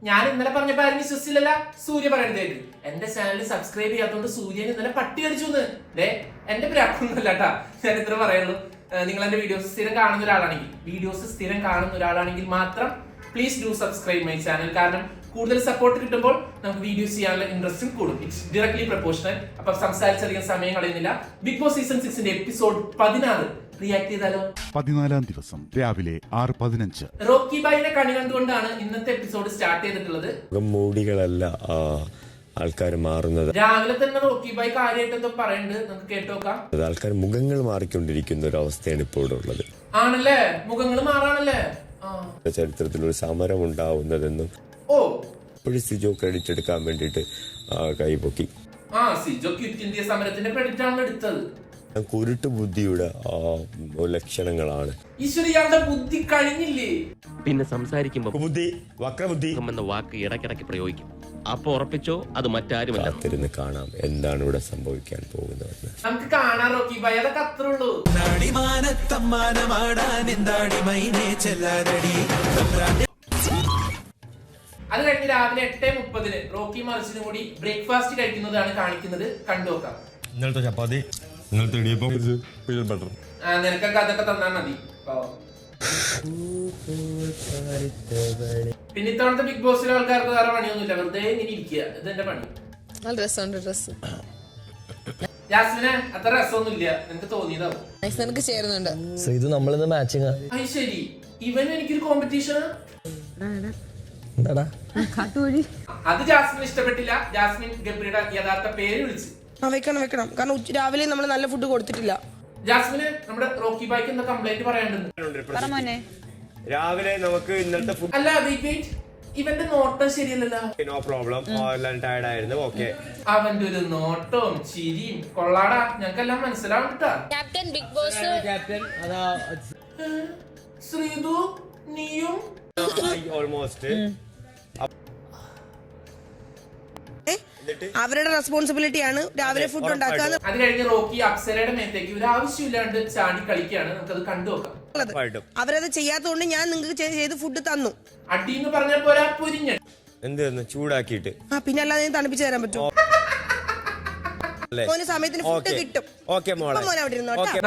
ഞാൻ ഇന്നലെ പറഞ്ഞപ്പോ ആരും വിശ്വസിച്ചില്ലല്ല. സൂര്യ പറയണതേക്ക് എന്റെ ചാനൽ സബ്സ്ക്രൈബ് ചെയ്യാത്തതുകൊണ്ട് സൂര്യൻ ഇന്നലെ പട്ടി അടിച്ചു എന്റെ പ്രാപ്തൊന്നുമല്ല കേട്ടാ. ഞാൻ ഇത്ര പറയുള്ളൂ. നിങ്ങൾ എന്റെ വീഡിയോസ് സ്ഥിരം കാണുന്ന ഒരാളാണെങ്കിൽ മാത്രം please do subscribe my channel. കാരണം കൂടുതൽ സപ്പോർട്ട് കിട്ടുമ്പോൾ നമുക്ക് വീഡിയോസ് ചെയ്യാനുള്ള ഇൻട്രസ്റ്റും കൂടും. It's directly proportional. അപ്പൊ സംസാരിച്ചധികം സമയം കളയുന്നില്ല. Big boss season 6 episode 16 react ചെയ്താലോ? 14-ാം ദിവസം രാവിലെ 6:15 റോക്കി ബായിനെ കണി കണ്ടുകൊണ്ടാണ് ഇന്നത്തെ എപ്പിസോഡ് സ്റ്റാർട്ട് ചെയ്തിട്ടുള്ളത്. മൂടികളല്ല ആൾക്കാർ മാറുന്നത്. രാവിലെ തന്നെ റോക്കി ബായി കാര്യമായിട്ട് എന്തോ പറയുന്നുണ്ട്, നമുക്ക് കേട്ടോക്കാം. ആൾക്കാർ മുഖങ്ങൾ മാറിക്കൊണ്ടിരിക്കുന്ന ഒരു അവസ്ഥയാണ് ഇപ്പോൾ ഉള്ളത്. ആണല്ലേ, മുഖങ്ങൾ മാറാണല്ലേ. ചരിത്രത്തിൽ ഒരു സമരം ഉണ്ടാവുന്നതെന്നും ഇപ്പോഴും സിജോ ക്രെഡിറ്റ് എടുക്കാൻ വേണ്ടിയിട്ട് കൈപൊക്കി. സിജോ ക്വിറ്റ് ഇന്ത്യ സമരത്തിന്റെ ക്രെഡിറ്റ് ആണ് എടുത്തത്. കുരുട്ട് ബുദ്ധിയുടെ ലക്ഷണങ്ങളാണ്. ഈശ്വരിയാളുടെ ബുദ്ധി കഴിഞ്ഞില്ലേ? പിന്നെ സംസാരിക്കുമ്പോ വക്രബുദ്ധി എന്ന വാക്ക് ഇടയ്ക്കിടയ്ക്ക് പ്രയോഗിക്കും. അപ്പൊ ഉറപ്പിച്ചോ, അത് മറ്റാരുമല്ല. കാത്തിരുന്ന് കാണാം എന്താണ് ഇവിടെ സംഭവിക്കാൻ പോകുന്നതെന്ന്. നമുക്ക് കാണാൻ റോക്കി ബായി, അതൊക്കെ അത്രേ ഉള്ളൂ. അത് കഴിഞ്ഞ് രാവിലെ 8:30 റോക്കി മറിച്ചിനും കൂടി ബ്രേക്ക്ഫാസ്റ്റ് കഴിക്കുന്നതാണ് കാണിക്കുന്നത്. കണ്ടുനോക്കാം. ഇന്നലത്തെ ചപ്പാത്തി, ഇന്നലത്തെ ഇടിയപ്പം, ബട്ടർ. നിനക്കൊക്കെ അതൊക്കെ തന്നാ മതി. പിന്നെ ഇത്തവണത്തെ ബിഗ് ബോസിലെ ആൾക്കാർക്ക് വേറെ പണിയൊന്നുമില്ല, വെറുതെ ഇങ്ങനെ ഇരിക്കുക. ഇതെന്റെ പണി. നല്ല രസമുണ്ട് ഡ്രസ്. ജാസ്മിനെ അത്ര രസമൊന്നുമില്ല, നിനക്ക് തോന്നിയതാവും. നിനക്ക് ചേരുന്നുണ്ട്. ഇത് നമ്മളിന്ന് മാച്ചിങ്. അത് ശരി, ഇവൻ എനിക്കൊരു കോമ്പറ്റീഷൻ. അത് ജാസ്മിൻ ഇഷ്ടപ്പെട്ടില്ല. ജാസ്മിൻ ഗബ്രിയുടെ യഥാർത്ഥ പേര് വിളിച്ചു. വെക്കണം കാരണം രാവിലെ നമ്മൾ നല്ല ഫുഡ് കൊടുത്തിട്ടില്ല. ജാസ്മിന് നമ്മുടെ റോക്കി ബായിക്ക് എന്താ കംപ്ലൈന്റ് പറയാനുണ്ട്? രാവിലെ നമുക്ക് ഇന്നലത്തെ ഫുഡ് അല്ല, ഇവന്റെ നോട്ടം ശരിയല്ലല്ലോ. നോ പ്രോബ്ലം, ടയർഡ് ആയിരുന്നു. ഓക്കെ, അവന്റെ ഒരു നോട്ടവും ചിരിയും കൊള്ളാടാ, ഞങ്ങൾക്കെല്ലാം മനസ്സിലാവണ്ടാ. ക്യാപ്റ്റൻ ബിഗ് ബോസ് ശ്രീതു നീയും ഓൾമോസ്റ്റ് അവരുടെ റെസ്പോൺസിബിലിറ്റി ആണ് രാവിലെ ഫുഡ് ഉണ്ടാക്കുക. അത് കഴിഞ്ഞ് റോക്കി അപ്സരയുടെ മേത്തേക്ക് ഒരു ആവശ്യമില്ലാണ്ട് ചാടി കളിക്കുകയാണ്. നമുക്കത് കണ്ടുനോക്കാം. അവരത് ചെയ്യാത്തതുകൊണ്ട് ഞാൻ നിങ്ങൾക്ക് ചെയ്ത് ഫുഡ് തന്നു. അടി എന്ന് പറഞ്ഞ പോരാ, പൊരിഞ്ഞ എന്ത് ചൂടാക്കിയിട്ട് പിന്നെ അല്ലാതെ തണുപ്പിച്ച് തരാൻ പറ്റുമോ? സമയത്തിന് ഫുഡ് കിട്ടും.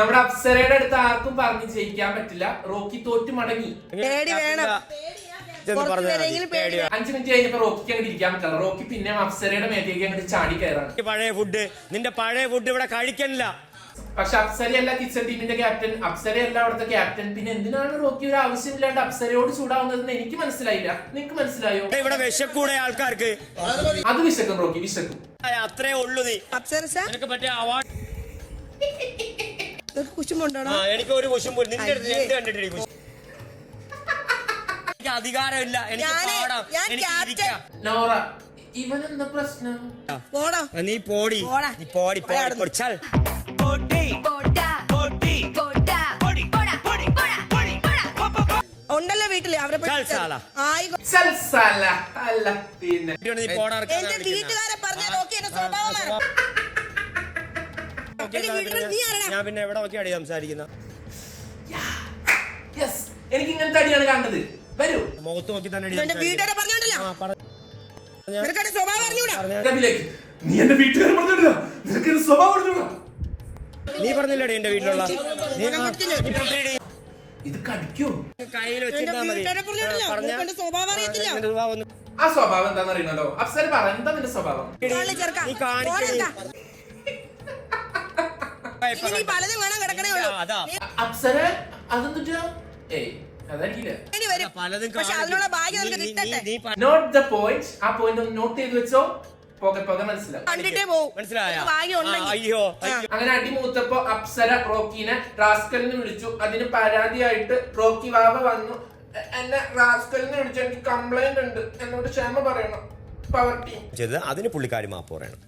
നമ്മുടെ അപ്സരയുടെ അടുത്ത് ആർക്കും പറഞ്ഞ് ജയിക്കാൻ പറ്റില്ല. റോക്കി തോറ്റു മടങ്ങി. പേടി വേണം. 5 മിനിറ്റ് കഴിഞ്ഞപ്പോ റോക്കിക്ക് അങ്ങോട്ട് ഇരിക്കാൻ പറ്റില്ല. റോക്കി പിന്നെ അപ്സരയുടെ മേത്തേക്ക് അങ്ങോട്ട് ചാടി കയറാണ്. നിന്റെ പഴയ ഫുഡ് ഇവിടെ കഴിക്കണില്ല. പക്ഷെ അപ്സരയല്ല കിച്ചൺ ടീമിന്റെ ക്യാപ്റ്റൻ, അപ്സരയല്ല അവിടുത്തെ ക്യാപ്റ്റൻ. പിന്നെ എന്തിനാണ് റോക്കി ഒരു ആവശ്യമില്ലാണ്ട് അപ്സരയോട് ചൂടാവുന്നതെന്ന് എനിക്ക് മനസ്സിലായില്ല. നിനക്ക് മനസ്സിലായോ? ഇവിടെ വിശക്കൂടെ ആൾക്കാർക്ക്? അത് വിശക്കും റോക്കി, വിശക്കും. അത്രേ ഉള്ളൂ. നീ കുശുമുണ്ടോ? എനിക്ക് ഒരു കുശും പോലും നിന്റെ അടുത്ത് എന്ത് കണ്ടിട്ടില്ല. എനിക്ക് അധികാരമില്ല, എനിക്ക് നോറ, ഇവനെന്താ പ്രശ്നം? നീ പോടി, നീ പോടി. ഉണ്ടല്ലോ വീട്ടില് അവരെ എന്റെ വീട്ടുകാരെ പറഞ്ഞ സ്വഭാവമാണ്. ഞാൻ പിന്നെ എവിടെ നോക്കിയാണ് സംസാരിക്കുന്ന? എനിക്ക് ഇങ്ങനത്തെ അടിയാണ് കാണുന്നത്. വരൂ, മുഖത്ത് നോക്കി തന്നെ വീട്ടുകാരെ പറഞ്ഞോണ്ടല്ലോ. നീ എന്റെ വീട്ടുകാരെ പറഞ്ഞോണ്ടാ, നിനക്ക് സ്വഭാവം പറഞ്ഞോടാ. നീ പറഞ്ഞില്ലേ എന്റെ വീട്ടിലുള്ള ഇത് കടിക്കോ? കയ്യിൽ വെച്ചിട്ടാ മതി. ആ സ്വഭാവം എന്താന്ന് അറിയണല്ലോ. അപ്സര പറ, എന്താ നിന്റെ സ്വഭാവം? നീ കാണിക്കണേ. അപ്സര അതെന്താ? അതായിരിക്കില്ല. Note the point. ആ പോയിന്റ് ഒന്ന് നോട്ട് ചെയ്ത് വെച്ചോ. പോകെ മനസ്സിലാവും. അങ്ങനെ അടിമൂത്തപ്പോ അപ്സര റോക്കിനെ റാസ്കലിന് വിളിച്ചു. അതിന് പരാതിയായിട്ട് റോക്കി വാവ വന്നു. എന്നെ റാസ്കലിന് വിളിച്ചു, എനിക്ക് കംപ്ലൈന്റ് ഉണ്ട്, എന്നോട് ക്ഷമ പറയണം. പവർ ടീം അതിന് പുള്ളിക്കാരി മാപ്പ് പറയണം.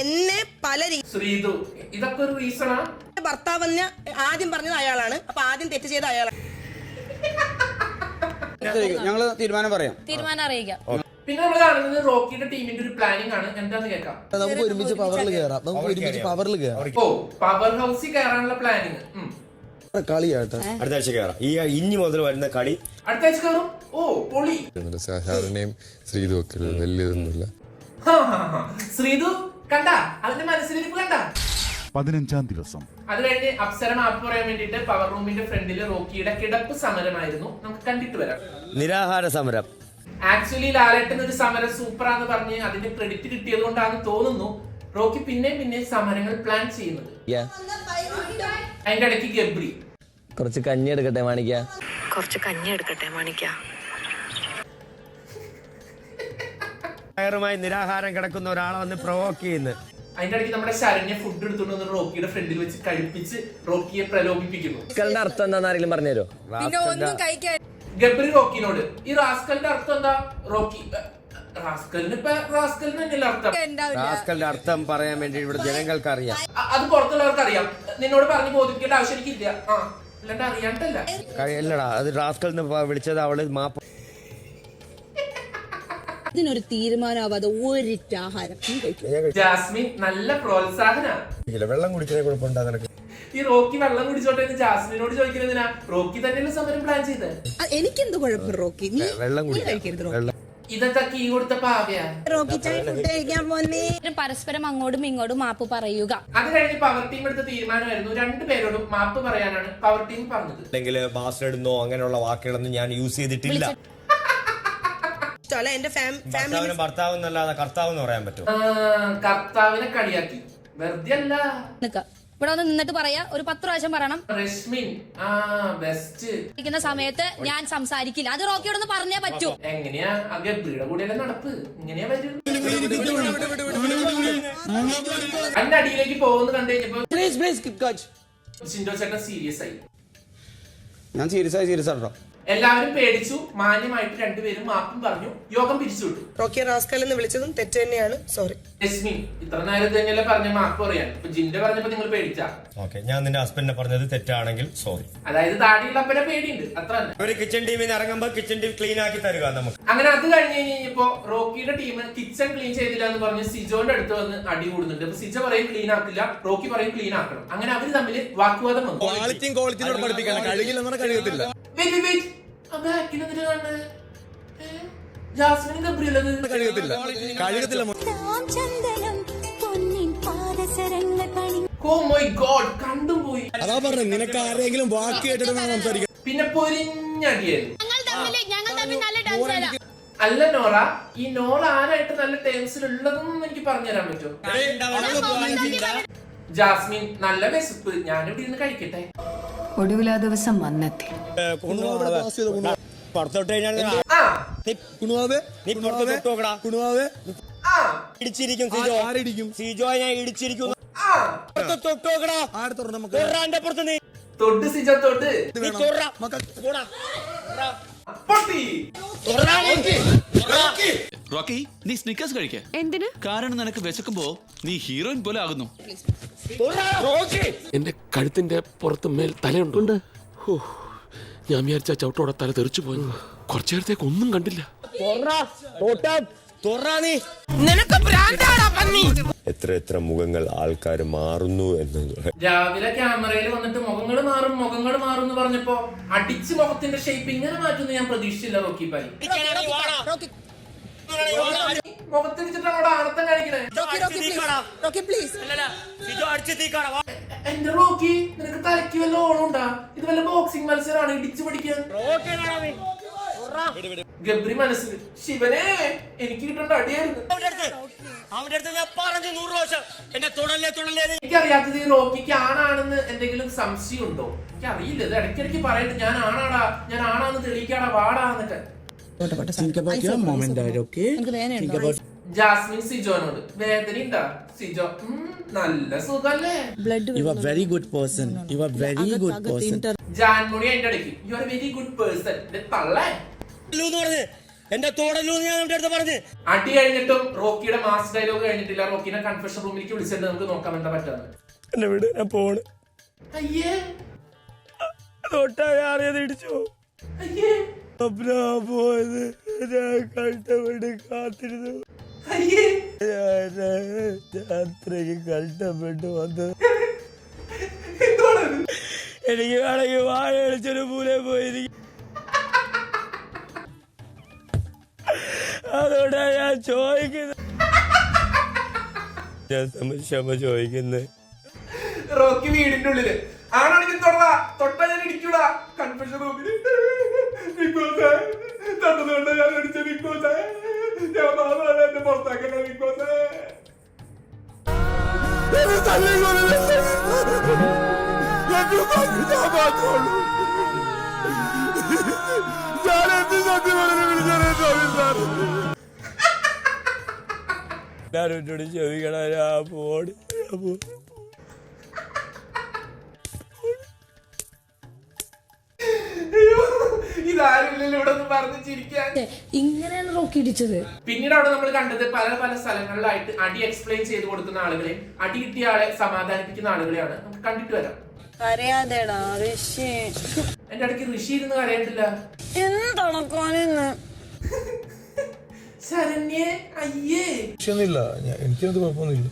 എന്നെ പല ശ്രീതു, ഇതൊക്കെ ഒരു റീസണാ? ഭർത്താവെന്ന് ആദ്യം പറഞ്ഞത് അയാളാണ്. അപ്പൊ ആദ്യം തെറ്റ് ചെയ്ത അയാളാണ്. ഞങ്ങള് തീരുമാനം അറിയിക്കാം. പിന്നെ നമ്മൾ കാണുന്നത് റോക്കിയുടെ ടീമിന്റെ ഒരു പ്ലാനിംഗ് ആണ്. എന്താന്ന് കേൾക്കാം. നമുക്ക് ഒരുമിച്ച് പവറിൽ കയറാം. ഓ, പവർ ഹൗസിൽ കയറാനുള്ള പ്ലാനിങ്. കളിയാട്ടോ. അടുത്ത ആഴ്ച കയറാം. ഈ ഇനി മുതൽ വരുന്ന കളി അടുത്ത ആഴ്ച കയറും. ഓ പൊളി. സാധാരണയും ശ്രീതു ഒക്കെ വലിയതൊന്നുമില്ല. ശ്രീതു കണ്ട അവന്റെ മനസ്സിലിരിപ്പ് കണ്ട. 15-ാം ദിവസം അത് കഴിഞ്ഞ് അപ്സര മാപ്പ് പറയാൻ വേണ്ടിട്ട് പവർ റൂമിന്റെ ഫ്രണ്ടിൽ റോക്കിയുടെ കിടപ്പ് സമരമായിരുന്നു. നമുക്ക് കണ്ടിട്ട് വരാം. നിരാഹാര സമരം. ആക്ച്വലി ലാലേട്ടൻ ഒരു സമരം സൂപ്പറാന്ന് പറഞ്ഞ് അതിന്റെ ക്രെഡിറ്റ് കിട്ടിയത് കൊണ്ടാണെന്ന് തോന്നുന്നു റോക്കി പിന്നെ സമരങ്ങൾ പ്ലാൻ ചെയ്യുന്നത്. അതിന്റെ ഇടയ്ക്ക് ഗബ്രി കുറച്ച് കഞ്ഞി എടുക്കട്ടെ മാണിക്ക. വയറുമായി നിരാഹാരം കിടക്കുന്ന ഒരാളെ വന്ന് പ്രൊവോക്ക് ചെയ്യുന്നു. അതിന്റെ ഇടയ്ക്ക് നമ്മുടെ ശരണ്യ ഫുഡ് എടുത്തുകൊണ്ട് വന്ന് റോക്കിയുടെ ഫ്രണ്ടിൽ വെച്ച് കഴിപ്പിച്ച് റോക്കിയെ പ്രലോഭിപ്പിക്കുന്നു. റാസ്കലിന്റെ അർത്ഥം എന്താന്ന് ആരെങ്കിലും പറഞ്ഞുതരോ? ഗബ്രി റോക്കിനോട് ഈ റാസ്കലിന്റെ അർത്ഥം എന്താ? റോക്കി റാസ്കലിന് തന്നെയല്ലേ അർത്ഥം. റാസ്കലിന്റെ അർത്ഥം പറയാൻ വേണ്ടി ഇവിടെ ജനങ്ങൾക്ക് അറിയാം. അത് പുറത്തുള്ളവർക്ക് അറിയാം. നിന്നോട് പറഞ്ഞ് ബോധിപ്പിക്കേണ്ട ആവശ്യം എനിക്കില്ല. അല്ലാണ്ട് അറിയാണ്ടല്ല. അല്ലടാ, അത് റാസ്കൽ വിളിച്ചത് അവള് മാപ്പ്. ഇതിനൊരു തീരുമാനമാവാതെ ഒരിറ്റാഹാരം ജാസ്മിൻ നല്ല പ്രോത്സാഹന. വെള്ളം കുടിക്കുന്ന കുഴപ്പമുണ്ടാ നിനക്ക്? ഈ റോക്കി വെള്ളം കുടിച്ചോട്ടെ എന്ന് ജാസ്മിനോട് ചോദിക്കുന്നതിനാ? റോക്കി തന്നെയല്ലേ സമരം പ്ലാൻ ചെയ്ത്. എനിക്കെന്ത് കുഴപ്പം റോക്കി? നീ വെള്ളം കഴിക്കരുത് ഇതൊക്കെ കീ കൊടുത്ത പാവയാ. റോക്കി ചായ ഫുഡ് കഴിക്കാൻ പോന്നേ. പരസ്പരം അങ്ങോട്ടും ഇങ്ങോട്ടും മാപ്പ് പറയുക. അത് കഴിഞ്ഞ് പവർ ടീം എടുത്ത തീരുമാനമായിരുന്നു രണ്ടുപേരോടും മാപ്പ് പറയാനാണ് പവർ ടീം പറഞ്ഞത്. അല്ലെങ്കിൽ ബാസ്റ്റേഡെന്നോ അങ്ങനെയുള്ള വാക്കുകളൊന്നും ഞാൻ യൂസ് ചെയ്തിട്ടില്ല. എന്റെ ഭർത്താവ് എന്നല്ലാതെ കർത്താവ് എന്ന് പറയാൻ പറ്റും. കർത്താവിനെ കളിയാക്കി വെറുതെ അല്ല. ഇവിടെ ഒന്ന് നിന്നിട്ട് പറയാ, ഒരു 10 പ്രാവശ്യം പറയണം. രശ്മിൻ ബെസ്റ്റ്. ഇരിക്കുന്ന സമയത്ത് ഞാൻ സംസാരിക്കില്ല. അത് റോക്കിയോടൊന്ന് പറഞ്ഞേ പറ്റൂ. എങ്ങനെയാ ഗബ്രിയുടെ കൂടെയല്ലേ നടപ്പ്? ഇങ്ങനെയാ വരും. അതിന്റെ അടിയിലേക്ക് പോകുന്ന കണ്ടു കഴിഞ്ഞപ്പോ ഷിൻഡോ ചേട്ടൻ സീരിയസ് ആയി. ഞാൻ സീരിയസ് ആട്ടോ. എല്ലാവരും പേടിച്ചു. മാന്യമായിട്ട് രണ്ടുപേരും മാപ്പും പറഞ്ഞു. യോഗം പിരിച്ചുവിട്ടു. റോക്കി റാസ്കൽ എന്ന് വിളിച്ചതും തെറ്റ് തന്നെയാണ്. സോറി രശ്മിൻ ഇത്ര നേരം തന്നെയല്ലേ പറഞ്ഞ മാപ്പ് പറയാൻ. ഇപ്പൊ ജിന്റെ പറഞ്ഞപ്പോ നിങ്ങൾ പേടിച്ചാ? ഓക്കെ, ഞാൻ നിന്റെ ഹസ്ബൻഡിനെ പറഞ്ഞത് തെറ്റാണെങ്കിൽ സോറി. അതായത് താടിയുള്ളപ്പനെ പേടിയുണ്ട്, അത്ര തന്നെ. ഒരു കിച്ചൺ ടീമിന് ഇറങ്ങുമ്പോ കിച്ചൺ ടീം ക്ലീൻ ആക്കി തരുക നമുക്ക്. അങ്ങനെ അത് കഴിഞ്ഞ് കഴിഞ്ഞപ്പോ റോക്കിയുടെ ടീം കിച്ചൺ ക്ലീൻ ചെയ്തില്ല എന്ന് പറഞ്ഞ് സിജോന്റെ അടുത്ത് വന്ന് അടി കൂടുന്നുണ്ട്. അപ്പൊ സിജോ പറയും ക്ലീൻ ആക്കില്ല, റോക്കി പറയും ക്ലീൻ ആക്കണം. അങ്ങനെ അവര് തമ്മിൽ വാക്കുവാദം വന്നു. ജാസ്മിൻ ഗബ്രിയല്ലത് കഴുകത്തില്ല. Oh my God, കണ്ടും പോയി. അതാ പറഞ്ഞു, നിനക്ക് ആരെങ്കിലും വാക്ക് കേട്ടിട്ട് സംസാരിക്കാം. പിന്നെ പൊരിഞ്ഞടിയായിരുന്നു. അല്ല നോറ, ഈ നോറ ആരായിട്ട് നല്ല ടേംസിലുള്ളതെന്നും എനിക്ക് പറഞ്ഞുതരാൻ പറ്റുമോ? ജാസ്മിൻ നല്ല വിശപ്പ്, ഞാനിവിടെ ഇരുന്ന് കഴിക്കട്ടെ. ഒടുവിലാ ദിവസം വന്നെത്തി. ഇടിച്ചിരിക്കും സിജോ, ഞാൻ ഇടിച്ചിരിക്കും. തൊട്ട് സിജോ തൊട്ട്. റോക്കി, നീ സ്നിക്കേഴ്സ് കഴിക്ക. എന്തിന്? കാരണം നിനക്ക് വിശക്കുമ്പോ നീ ഹീറോയിൻ പോലെ ആകുന്നു. എന്റെ കഴുത്തിന്റെ പുറത്ത് മേൽ തലയുണ്ട്. ഞാൻ വിചാരിച്ച ചവിട്ടോടെ തല തെറിച്ചു പോയി. കുറച്ചു നേരത്തേക്ക് ഒന്നും കണ്ടില്ല. എത്ര മുഖങ്ങൾ ആൾക്കാർ മാറുന്നു എന്ന്. രാവിലെ ക്യാമറയിൽ വന്നിട്ട് മുഖങ്ങൾ മാറും എന്ന് പറഞ്ഞപ്പോ അടിച്ച് മുഖത്തിന്റെ ഷേപ്പ് ഇങ്ങനെ മാറ്റുന്നു ഞാൻ പ്രതീക്ഷിച്ചില്ല. റോക്കി ഭായി മുഖത്തിരിച്ചിട്ടാണ് ആണത്തം കാണിക്കണേ. എന്റെ റോക്കി, നിനക്ക് തലയ്ക്ക് വല്ല ഓണുണ്ടാ? ഇത് വല്ല ബോക്സിംഗ് മത്സരമാണ്, ഇടിച്ചു പഠിക്കാൻ. ഗബ്രി മനസ്സിൽ ശിവനെ എനിക്ക് കിട്ടേണ്ട അടിയായിരുന്നു. എനിക്കറിയാത്തത് ഈ റോക്കിക്ക് ആണാണെന്ന് എന്തെങ്കിലും സംശയം ഉണ്ടോ? എനിക്കറിയില്ല. ഇത് ഇടയ്ക്കിടയ്ക്ക് പറയുന്നത് ഞാൻ ആണാന്ന് തെളിയിക്കാടാ വാടാന്നൊക്കെ. ജാസ്മിൻ സിജോനോട് വേദനയുണ്ടാ? സിജോ നല്ല സുഖല്ലേ? ജാൻമുണി അതിന്റെ ഇടയ്ക്ക് you are very good person. തള്ളേ എന്റെ അടി കഴിഞ്ഞിട്ടും റോക്കിയുടെ മാസ് ഡയലോഗ് കഴിഞ്ഞിട്ടില്ല. റോക്കിനെ കൺഫെഷൻ റൂമിലേക്ക് വിളിച്ചിട്ട് നമുക്ക് നോക്കാം എന്താ പറ്റാന്ന്. അയ്യേ ഇടിച്ചു. അയ്യേ പോയത് കഷ്ടപ്പെട്ട് കാത്തിരുന്നു. അയ്യേ അത്രയ്ക്ക് കഷ്ടപ്പെട്ട് വന്നത്. എനിക്ക് വേണമെങ്കിൽ വാഴ അടിച്ചൊരു പൂലെ പോയിരിക്കും. അതുകൊണ്ടാണ് ഞാൻ ചോദിക്കുന്നത്. ഞാൻ ക്ഷമ ചോദിക്കുന്നത്. റോക്കി വീടിന്റെ ഉള്ളില് ആണെങ്കിൽ തൊട്ടാ ഞാൻ ഇടിക്കൂടാ. കൺഫെഷൻ റൂമില് തന്നതുകൊണ്ട് ഞാൻ അടിച്ച ബിക്കോസ് ഞാൻ മാത്രമാണ് എന്നെ പുറത്താക്കണ്ട ബിക്കോസ്. ഞാനോട് ചോദിക്കണം പോട്. ഇതാരില്ലല്ലോ ഇവിടെ ഒന്ന് പറഞ്ഞ് ചിരിക്കാൻ. ഇങ്ങനെയാണ് റോക്കി ഇടിച്ചത്. പിന്നീട് അവിടെ നമ്മൾ കണ്ടത് പല പല സ്ഥലങ്ങളിലായിട്ട് അടി എക്സ്പ്ലെയിൻ ചെയ്ത് കൊടുക്കുന്ന ആളുകളെ, അടി കിട്ടിയ ആളെ സമാധാനിപ്പിക്കുന്ന ആളുകളെയാണ്. നമുക്ക് കണ്ടിട്ട് വരാം. അറിയാതെടാ ഋഷി എന്റെ ഇടയ്ക്ക് ഋഷി ഇരുന്ന് കരയണ്ടില്ല. എന്താണ് ശരണ്യേ അയ്യേ എനിക്കത് കുഴപ്പമൊന്നുമില്ല.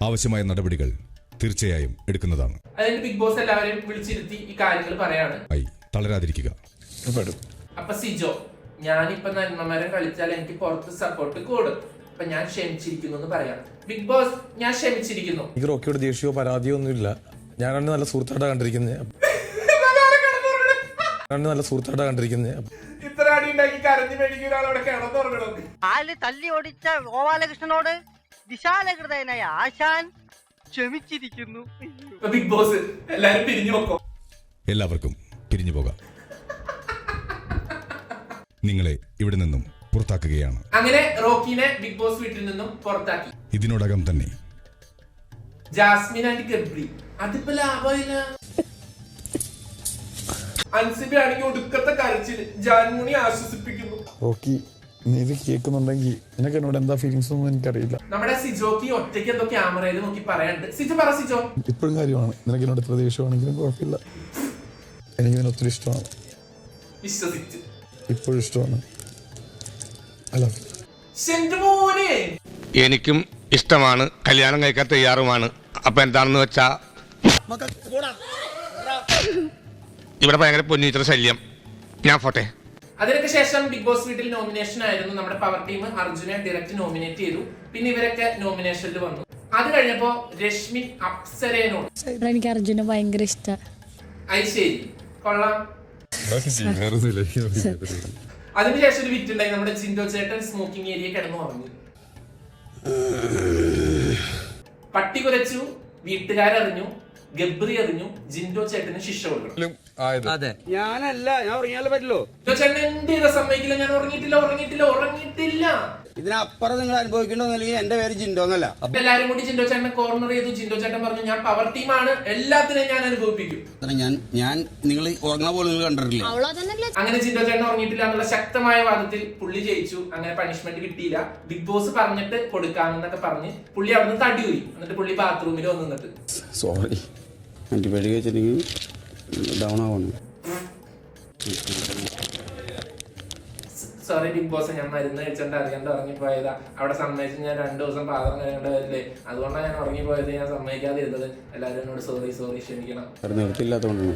ആവശ്യമായ നടപടികൾ തീർച്ചയായും എടുക്കുന്നതാണ്. അതിന് ബിഗ് ബോസ് എല്ലാവരെയും വിളിച്ചിരുത്തി ഈ കാര്യങ്ങൾ പറയാണ്. തളരാതിരിക്കുക. അപ്പൊ സിജോ, ഞാനിപ്പൊ നന്മമരം കളിച്ചാൽ എനിക്ക് പുറത്ത് സപ്പോർട്ട് കൂടും. അപ്പൊ ഞാൻ ക്ഷമിച്ചിരിക്കുന്നു എന്ന് പറയാം. ബിഗ് ബോസ്, ഞാൻ ക്ഷമിച്ചിരിക്കുന്നു. എനിക്ക് റോക്കിയോട് ദേഷ്യമോ പരാതിയോ ഒന്നുമില്ല. ഞാനാണ് നല്ല സുഹൃത്തായിട്ടാണ് കണ്ടിരിക്കുന്നത്. ഇത്ര അടി ഉണ്ടാക്കി കരഞ്ഞു മേടിക്കുന്ന ഒരാളോടെ കിടന്നുറങ്ങണം. തല്ലി ഓടിച്ച ഗോപാലകൃഷ്ണനോട് വിശാലഹൃദയനായ ആശാൻ ക്ഷമിച്ചിരിക്കുന്നു. ബിഗ് ബോസ്, എല്ലാരും പിരിഞ്ഞു നോക്കോ. എല്ലാവർക്കും പിരിഞ്ഞു പോകാം. നിങ്ങളെ ഇവിടെ നിന്നും പുറത്താക്കുകയാണ്. അങ്ങനെ റോക്കിനെ ബിഗ് ബോസ് വീട്ടിൽ നിന്നും പുറത്താക്കി. ഇതിനോടകം തന്നെ ജാസ്മിൻ ആൻഡ് ഗബ്രി, അതിപ്പോ ലാഭമില്ല. അൻസിബി ആണെങ്കിൽ ഒടുക്കത്തെ കരച്ചില്. ജാൻമുണി ആശ്വസിപ്പിക്കുന്നു. റോക്കി, നീ ഇത് കേൾക്കുന്നുണ്ടെങ്കിൽ നിനക്ക് എന്നോട് എന്താ ഫീലിങ്സ് ഒന്നും എനിക്കറിയില്ല. നമ്മുടെ സിജോക്ക് ഒറ്റയ്ക്ക് എന്തോ ക്യാമറയിൽ നോക്കി പറയാനുണ്ട്. സിജോ പറ. സിജോ, ഇപ്പോഴും കാര്യമാണ്. നിനക്ക് എന്നോട് എത്ര ദേഷ്യമാണെങ്കിലും കുഴപ്പമില്ല. എനിക്ക് നിന്നെ ഒത്തിരി ഇഷ്ടമാണ്. വിശ്വസിച്ച് ഇപ്പോഴും ഇഷ്ടമാണ്. മോനെ, എനിക്കും ഇഷ്ടമാണ്, കല്യാണം കഴിക്കാൻ തയ്യാറുമാണ്. അപ്പൊ എന്താണെന്ന് വെച്ചാ ഇവിടെ ഭയങ്കര പൊന്നിച്ചിട്ട് ശല്യം. ഞാൻ പോട്ടെ. അതിനൊക്കെ ശേഷം ബിഗ് ബോസ് വീട്ടിൽ നോമിനേഷൻ ആയിരുന്നു. നമ്മുടെ പവർ ടീം അർജുനെ ഡയറക്റ്റ് നോമിനേറ്റ് ചെയ്തു. പിന്നെ ഇവരൊക്കെ നോമിനേഷനിൽ വന്നു. അത് കഴിഞ്ഞപ്പോ രശ്മി അപ്സരേനോട്, എനിക്ക് അർജുനെ ഭയങ്കര ഇഷ്ടം. ശരി, കൊള്ളാം. അതിനുശേഷം ഒരു വിറ്റുണ്ടായി. നമ്മുടെ ജിൻഡോ ചേട്ടൻ സ്മോക്കിംഗ് ഏരിയ കിടന്നു പറഞ്ഞു. പട്ടി കുരച്ചു, വീട്ടുകാരറിഞ്ഞു, ഗബ്രി അറിഞ്ഞു, ജിൻഡോ ചേട്ടന് ശിക്ഷ കൊടുക്കണം. ഞാനല്ല, ഞാൻ ഉറങ്ങിയാലേ പറ്റുള്ളൂ. ജിൻഡോ ചേട്ടൻ എന്ത് ചെയ്താ സമ്മതിക്കില്ല. ഞാൻ ഉറങ്ങിയിട്ടില്ല. ഇതിനപ്പുറം നിങ്ങൾ അനുഭവിക്കണമെന്നില്ലെങ്കിൽ എന്റെ പേര് ജിൻഡോ എന്നല്ല. എല്ലാരും കൂടി ജിൻഡോ ചേട്ടനെ കോർണർ ചെയ്തു. ജിൻഡോ ചേട്ടൻ പറഞ്ഞു, ഞാൻ പവർ ടീമാണ്, എല്ലാത്തിനെയും ഞാൻ അനുഭവിപ്പിക്കും. ഞാൻ നിങ്ങൾ ഉറങ്ങാൻ പോലും നിങ്ങൾ കണ്ടിട്ടില്ല. അങ്ങനെ ജിൻഡോ ചേട്ടൻ ഉറങ്ങിയിട്ടില്ല എന്നുള്ള ശക്തമായ വാദത്തിൽ പുള്ളി ജയിച്ചു. അങ്ങനെ പണിഷ്മെന്റ് കിട്ടിയില്ല. ബിഗ് ബോസ് പറഞ്ഞിട്ട് കൊടുക്കാമെന്നൊക്കെ പറഞ്ഞ് പുള്ളി അവിടുന്ന് തടിയൂരി. എന്നിട്ട് പുള്ളി ബാത്റൂമിൽ വന്നു നിന്നിട്ട് സോറി, ആന്റിബയോട്ടിക് വെച്ചിട്ടുണ്ടെങ്കിൽ ഡൗൺ ആവുന്നു. സോറി ബിഗ് ബോസ്, ഞാൻ മരുന്ന് കഴിച്ചോണ്ട് അറിയാണ്ട് ഉറങ്ങിപ്പോയതാ. അവിടെ സമ്മതിച്ച് ഞാൻ 2 ദിവസം പാത്രം കഴിയേണ്ട വരില്ലേ, അതുകൊണ്ടാണ് ഞാൻ ഉറങ്ങിപ്പോയത്. ഞാൻ സമ്മതിക്കാതിരുന്നത്. എല്ലാവരും എന്നോട് സോറി ക്ഷമിക്കണം. നിർത്തിയില്ലാത്തതുകൊണ്ടാണ്.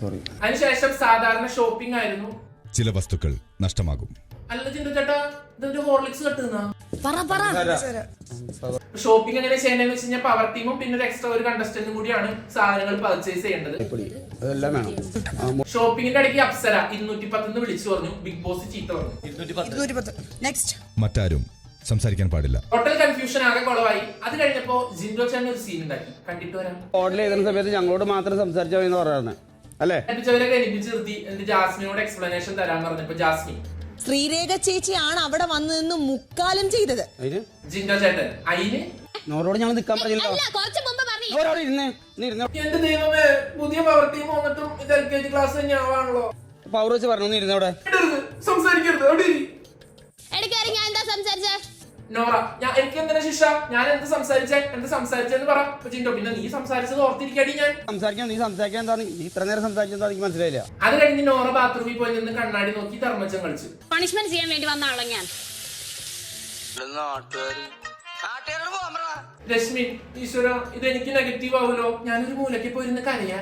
സോറി. അതിനുശേഷം സാധാരണ ഷോപ്പിംഗ് ആയിരുന്നു. ചില വസ്തുക്കൾ നഷ്ടമാകും. അല്ല ജിൻഡോ ചേട്ടാ, ഇതൊരു ഹോർലിക്സ് കട്ടുന്ന ഷോപ്പിംഗ് എങ്ങനെ ചെയ്യേണ്ടതെന്ന് വെച്ച് കഴിഞ്ഞാൽ പവർ ടീമും പിന്നെ ഒരു എക്സ്ട്രാ ഒരു കണ്ടസ്റ്റന്റും കൂടിയാണ് സാധനങ്ങൾ പർച്ചേസ് ചെയ്യേണ്ടത്. അതെല്ലാം വേണം. ഷോപ്പിംഗിന്റെ ഇടയ്ക്ക് അപ്സര 210 വിളിച്ചു പറഞ്ഞു. ബിഗ് ബോസ് ചീത്ത പറഞ്ഞു. മറ്റാരും സംസാരിക്കാൻ പാടില്ല. ടോട്ടൽ കൺഫ്യൂഷൻ ആകെ കുളവായി. അത് കഴിഞ്ഞപ്പോ ജിൻഡോ ചേട്ടൻ ഒരു സീൻ ഉണ്ടാക്കി. കണ്ടിട്ട് വരാം. ഓർഡർ ചെയ്യുന്ന സമയത്ത് ഞങ്ങളോട് മാത്രം സംസാരിച്ചാൽ മതി പറയുന്നത് അല്ലേ? എപ്പിച്ചവരൊക്കെ എണിപ്പിച്ച് നിർത്തി. എന്നിട്ട് ജാസ്മിനോട് എക്സ്പ്ലനേഷൻ തരാൻ പറഞ്ഞപ്പോ ജാസ്മിൻ, ശ്രീരേഖ ചേച്ചിയാണ് അവിടെ വന്നു നിന്ന് മുക്കാലും ചെയ്തത്. ജിൻഡോ ചേട്ടൻ അയിന് നോറോട് ഞങ്ങൾ നിൽക്കാൻ പറഞ്ഞില്ലോ. എന്റെ ദൈവമേ, പുതിയ പവർ ടീം വന്നിട്ടും ഇത് LKG ക്ലാസ് തന്നെയാണല്ലോ. പവർ വെച്ച് പറഞ്ഞു ഇരുന്നവിടെ സംസാരിക്കരുത്. അവിടെ ഞാൻ എന്താ സംസാരിച്ചേ? നോറ, എനിക്ക് എന്തിനാ ശിക്ഷ? ഞാൻ എന്ത് സംസാരിച്ചെന്ന് പറ. ജിൻഡോ, പിന്നെ നീ സംസാരിച്ചത് ഓർത്തിരിക്കടി. ഞാൻ നീ സംസാരിക്കാൻ എന്താണ് ഇത്ര നേരം സംസാരിച്ചെന്താ എനിക്ക് മനസ്സിലായില്ല. അത് കഴിഞ്ഞ് നോറ ബാത്റൂമിൽ പോയി നിന്ന് കണ്ണാടി നോക്കി ധർമ്മജം കളിച്ചു. പണിഷ്മെന്റ് ചെയ്യാൻ വേണ്ടി വന്ന ആളെ ഞാൻ. രശ്മി, ഈശ്വര, ഇത് എനിക്ക് നെഗറ്റീവ് ആവുമല്ലോ. ഞാനൊരു മൂലയ്ക്ക് പോയിരുന്ന് കരയാ.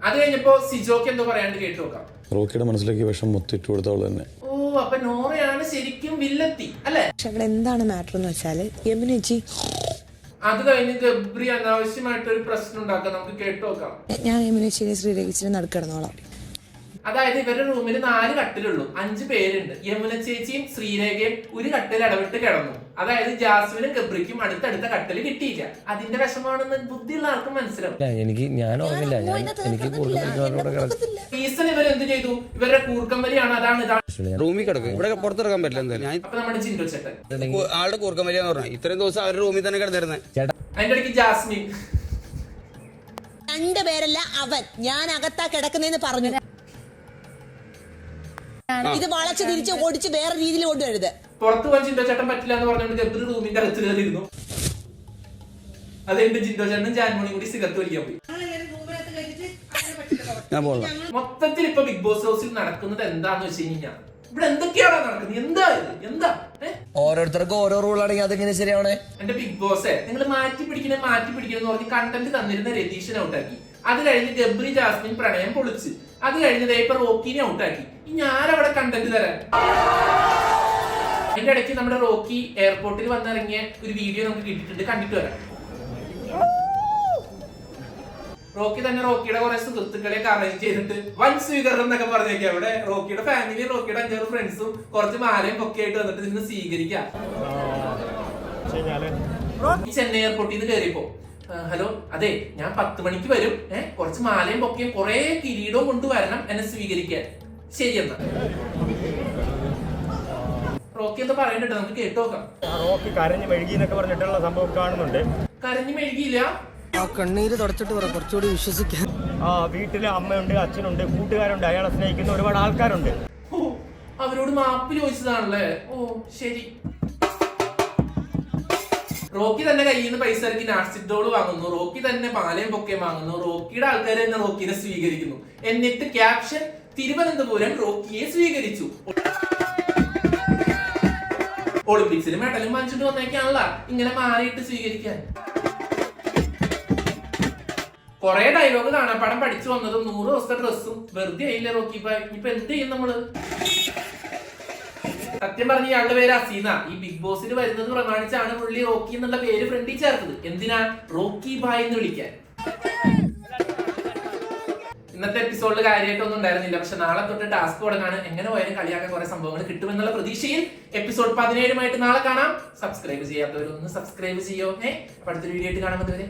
അത് കഴിഞ്ഞപ്പോ സിജോക്ക് എന്തോ പറയാണ്ട് കേട്ടു നോക്കാം. റോക്കിയുടെ മനസ്സിലേക്ക് വിഷം മൊത്തം ഇട്ട് കൊടുത്തവള് തന്നെ. ഓ, അപ്പൊ നോറയാണ് ശരിക്കും വില്ലെത്തി അല്ലെ? അവിടെ എന്താണ് മാറ്റർ എന്ന് വെച്ചാല് യമുനജി അത് കഴിഞ്ഞ് ഗബ്രി അനാവശ്യമായിട്ടൊരു പ്രശ്നം ഉണ്ടാക്കാം. നമുക്ക് കേട്ടു നോക്കാം. ഞാൻ യമുനജിനെ ശ്രീരേഖിച്ചിനെ നടക്കിടന്നോളാം. അതായത് ഇവരുടെ റൂമിൽ 4 കട്ടിലുള്ളൂ, 5 പേരുണ്ട്. യമുന ചേച്ചിയും ശ്രീരേഖയും ഒരു കട്ടിൽ ഇടവിട്ട് കിടന്നു. അതായത് ജാസ്മിനും ഗബ്രിക്കും അടുത്തടുത്ത കട്ടിൽ കിട്ടിയില്ല. അതിന്റെ വിഷമാണെന്ന് ബുദ്ധിയുള്ള ആർക്കും മനസ്സിലാവും. റീസൺ ഇവരെന്ത് ചെയ്തു? ഇവരുടെ കൂർക്കമ്പലിയാണ്. അതാണ് ഇതാണ്. റൂമിൽ കിടക്കും, ഇവിടെ പുറത്തിറക്കാൻ പറ്റില്ല. എന്തായാലും അപ്പൊ നമ്മുടെ ജിൻഡോ ചേട്ടൻ ആളുടെ കൂർക്കമ്പലിയാന്ന് പറഞ്ഞു. ഇത്രയും ദിവസം അവരുടെ റൂമിൽ തന്നെ കിടന്നിരുന്നത്. അതിന്റെ ഇടയ്ക്ക് ജാസ്മിൻ 2 പേരല്ല അവൻ, ഞാൻ അകത്താ കിടക്കുന്നേന്ന് പറഞ്ഞു. ഇത് വളച്ച് തിരിച്ച് ഓടിച്ച് വേറെ രീതിയിൽ കൊണ്ടുവരുത്. പുറത്തു പോകാൻ ജിൻഡോ ചേട്ടൻ പറ്റില്ല എന്ന് പറഞ്ഞുകൊണ്ട് ഗബ്രി റൂമിന്റെ അകത്ത് കയറിയിരുന്നു. അതുകൊണ്ട് ജിൻഡോ ചേട്ടനും ജാൻമോണിയും കൂടി സിഗരറ്റ് വലിക്കാൻ പോയി. ഞാൻ പോകാം. മൊത്തത്തിൽ ഇപ്പൊ ബിഗ് ബോസ് ഹൗസിൽ നടക്കുന്നത് എന്താന്ന് വെച്ച് കഴിഞ്ഞാൽ ഇവിടെ എന്തൊക്കെയാണ് നടക്കുന്നത്? എന്താ ഇത്? എന്താ ഓരോരുത്തർക്കും ഓരോ റൂളാണെങ്കിൽ അതെങ്ങനെ ശരിയാവണേ? എന്റെ ബിഗ് ബോസ് നിങ്ങൾ മാറ്റി പിടിക്കണം എന്ന് പറഞ്ഞ് കണ്ടന്റ് തന്നിരുന്ന രതീഷിനെ ഔട്ടാക്കി. അത് കഴിഞ്ഞ് ഗബ്രി ജാസ്മിൻ പ്രണയം പൊളിച്ച്. അത് കഴിഞ്ഞ് ഇപ്പൊ റോക്കിനെ ഔട്ടാക്കി. ഞാനവിടെ കണ്ടന്റ് തരാൻ. അതിന്റെ ഇടയ്ക്ക് നമ്മുടെ റോക്കി എയർപോർട്ടിൽ വന്നിറങ്ങിയ ഒരു വീഡിയോ നമുക്ക് കിട്ടിയിട്ടുണ്ട്, കണ്ടിട്ട് വരാം. റോക്കി തന്നെ റോക്കിയുടെ കുറെ സുഹൃത്തുക്കളെയൊക്കെ അറേഞ്ച് ചെയ്തിട്ട് വൻ സ്വീകരണം എന്നൊക്കെ പറഞ്ഞേക്കാം. അവിടെ റോക്കിയുടെ ഫാമിലി, റോക്കിയുടെ 5 ഫ്രണ്ട്സും കുറച്ച് മാലയും ഒക്കെ ആയിട്ട് വന്നിട്ട് നിന്ന് സ്വീകരിക്കാം. ചെന്നൈ എയർപോർട്ടിൽ നിന്ന് കയറിയപ്പോ ഹലോ, അതെ ഞാൻ 10 മണിക്ക് വരും, കുറച്ച് മാലയും പൊക്കയും കുറെ കിരീടവും കൊണ്ടുവരണം എന്നെ സ്വീകരിക്കാൻ. ശരിയെന്നാ റോക്കി എന്താ പറയണ്ടോ, നമുക്ക് കേട്ടു നോക്കാം. റോക്കി കരഞ്ഞു മെഴുകി എന്നൊക്കെ പറഞ്ഞിട്ടുള്ള സംഭവം കാണുന്നുണ്ട്. കരഞ്ഞു മെഴുകിയില്ല, കണ്ണീര് തുടച്ചിട്ട് പറ, കുറച്ചുകൂടി വിശ്വസിക്കാൻ. വീട്ടില് അമ്മയുണ്ട്, അച്ഛനുണ്ട്, കൂട്ടുകാരുണ്ട്, അയാളെ സ്നേഹിക്കുന്ന ഒരുപാട് ആൾക്കാരുണ്ട്. ഓ, അവരോട് മാപ്പ് ചോദിച്ചതാണല്ലേ? ഓ ശരി. റോക്കി തന്നെ കയ്യിൽ നിന്ന് പൈസ ഇറക്കി നാസ്റ്റിക് ഡോൾ വാങ്ങുന്നു. റോക്കി തന്നെ പാലയും പൊക്കയും വാങ്ങുന്നു. റോക്കിയുടെ ആൾക്കാർ തന്നെ റോക്കിനെ സ്വീകരിക്കുന്നു. എന്നിട്ട് ക്യാപ്ഷൻ, തിരുവനന്തപുരം റോക്കിയെ സ്വീകരിച്ചു. ഒളിമ്പിക്സിൽ മെഡലും വാങ്ങിച്ചിട്ട് വന്നേക്കാണല്ല ഇങ്ങനെ മാറിയിട്ട് സ്വീകരിക്കാൻ. കൊറേ ഡയലോഗ് കാണാപ്പാടം പഠിച്ചു വന്നതും 100 ദിവസത്തെ ഡ്രസ്സും വെറുതെ ആയില്ല റോക്കി ബായ്. ഇപ്പൊ എന്ത് ചെയ്യും നമ്മള്? സത്യം പറഞ്ഞ ഇയാളുടെ പേര് അസീന. ഈ ബിഗ് ബോസിൽ വരുന്നത് പ്രമാണിച്ചാണ് പുള്ളി റോക്കി എന്നുള്ള പേര് ഫ്രണ്ടിൽ ചേർത്തത്. എന്തിനാ? റോക്കി ബായ് എന്ന് വിളിക്കാൻ. ഇന്നത്തെ എപ്പിസോഡിൽ കാര്യമായിട്ടൊന്നും ഉണ്ടായിരുന്നില്ല. പക്ഷെ നാളെ തൊട്ട് ടാസ്ക് തുടങ്ങാണ്. എങ്ങനെ പോയാലും കളിയാക്കാൻ കുറെ സംഭവങ്ങൾ കിട്ടുമെന്നുള്ള പ്രതീക്ഷയിൽ എപ്പിസോഡ് 17 നാളെ കാണാം. സബ്സ്ക്രൈബ് ചെയ്യാത്തവരൊന്ന് സബ്സ്ക്രൈബ് ചെയ്യോ. അപ്പൊ അടുത്തൊരു വീഡിയോ ആയിട്ട് കാണാൻ പറ്റുവരെ.